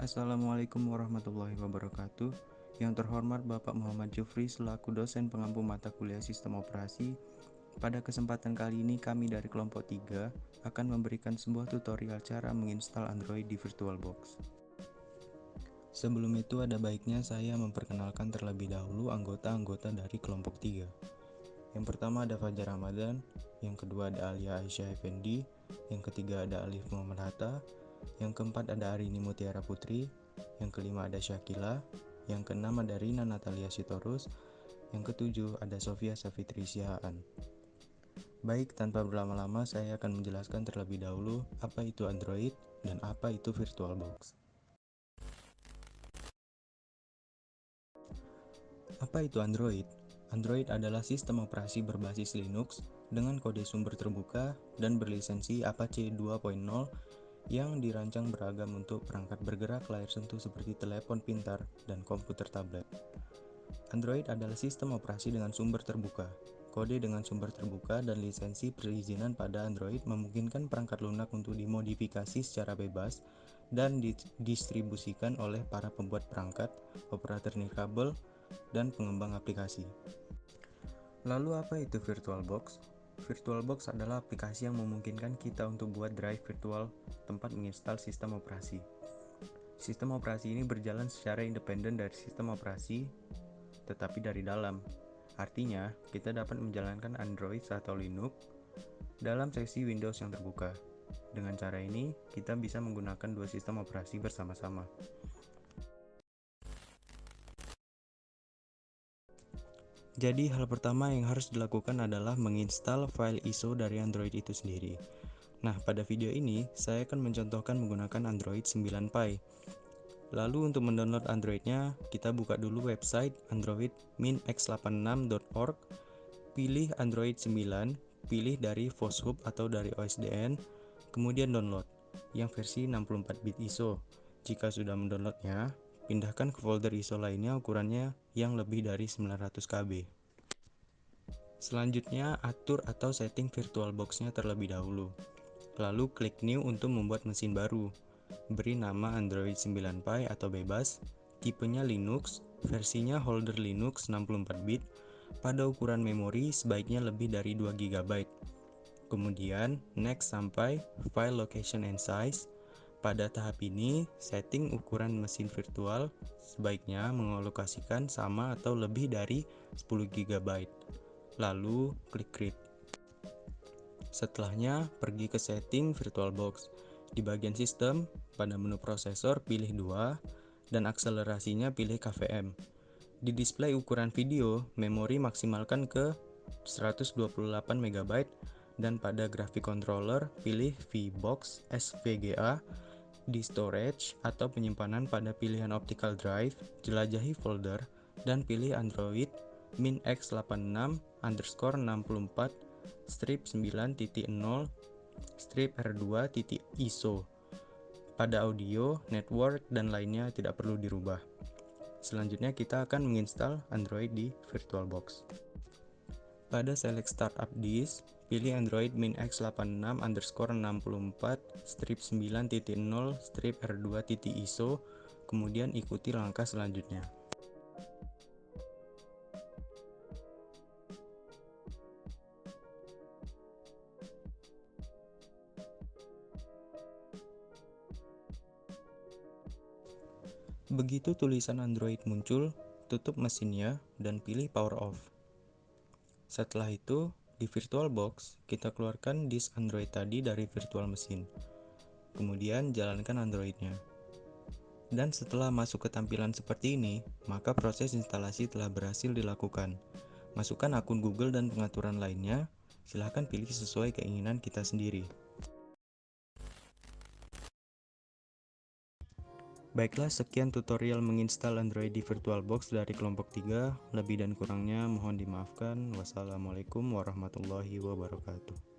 Assalamualaikum warahmatullahi wabarakatuh. Yang terhormat Bapak Muhammad Jufri selaku dosen pengampu mata kuliah Sistem Operasi. Pada kesempatan kali ini kami dari kelompok 3 akan memberikan sebuah tutorial cara menginstal Android di VirtualBox. Sebelum itu ada baiknya saya memperkenalkan terlebih dahulu anggota-anggota dari kelompok 3. Yang pertama ada Fajar Ramadan, yang kedua ada Alia Aisyah Effendi, yang ketiga ada Alif Muhammad Hatta, yang keempat ada Arini Mutiara Putri, yang kelima ada Syakila, yang keenam ada Rina Natalia Sitorus, yang ketujuh ada Sofia Safitri Sihaan. Baik, tanpa berlama-lama saya akan menjelaskan terlebih dahulu apa itu Android dan apa itu VirtualBox. Apa itu Android? Android adalah sistem operasi berbasis Linux dengan kode sumber terbuka dan berlisensi Apache 2.0 yang dirancang beragam untuk perangkat bergerak layar sentuh seperti telepon pintar dan komputer tablet. Android adalah sistem operasi dengan sumber terbuka. Kode dengan sumber terbuka dan lisensi perizinan pada Android memungkinkan perangkat lunak untuk dimodifikasi secara bebas dan didistribusikan oleh para pembuat perangkat, operator nirkabel, dan pengembang aplikasi. Lalu apa itu VirtualBox? VirtualBox adalah aplikasi yang memungkinkan kita untuk buat drive virtual tempat menginstal sistem operasi. Sistem operasi ini berjalan secara independen dari sistem operasi, tetapi dari dalam. Artinya, kita dapat menjalankan Android atau Linux dalam sesi Windows yang terbuka. Dengan cara ini, kita bisa menggunakan dua sistem operasi bersama-sama. Jadi hal pertama yang harus dilakukan adalah menginstal file ISO dari Android itu sendiri. Nah, pada video ini saya akan mencontohkan menggunakan Android 9 Pie. Lalu untuk mendownload Androidnya, kita buka dulu website android-min-x86.org, pilih Android 9, pilih dari FOSHUB atau dari OSDN, kemudian download yang versi 64-bit ISO. Jika sudah mendownloadnya, pindahkan ke folder ISO lainnya ukurannya yang lebih dari 900 KB. Selanjutnya, atur atau setting VirtualBox-nya terlebih dahulu. Lalu klik New untuk membuat mesin baru. Beri nama Android 9 Pie atau bebas, tipenya Linux, versinya holder Linux 64-bit, pada ukuran memori sebaiknya lebih dari 2 GB. Kemudian, next sampai file location and size. Pada tahap ini, setting ukuran mesin virtual sebaiknya mengalokasikan sama atau lebih dari 10 GB. Lalu, klik Create. Setelahnya, pergi ke setting VirtualBox. Di bagian sistem, pada menu prosesor pilih 2, dan akselerasinya pilih KVM. Di display ukuran video, memori maksimalkan ke 128 MB, dan pada grafik controller pilih VBox SVGA. Di storage atau penyimpanan pada pilihan optical drive, jelajahi folder, dan pilih Android min-x86_64 9.0 R2.ISO. Pada audio, network, dan lainnya tidak perlu dirubah. Selanjutnya kita akan menginstal Android di VirtualBox. Pada select startup disk, pilih Android min-x86_64 9.0 R2.ISO, kemudian ikuti langkah selanjutnya. Begitu tulisan Android muncul, tutup mesinnya dan pilih power off. Setelah itu, di VirtualBox, kita keluarkan disk Android tadi dari virtual mesin. Kemudian jalankan Androidnya. Dan setelah masuk ke tampilan seperti ini, maka proses instalasi telah berhasil dilakukan. Masukkan akun Google dan pengaturan lainnya, silahkan pilih sesuai keinginan kita sendiri. Baiklah, sekian tutorial menginstal Android di VirtualBox dari kelompok 3. Lebih dan kurangnya mohon dimaafkan. Wassalamualaikum warahmatullahi wabarakatuh.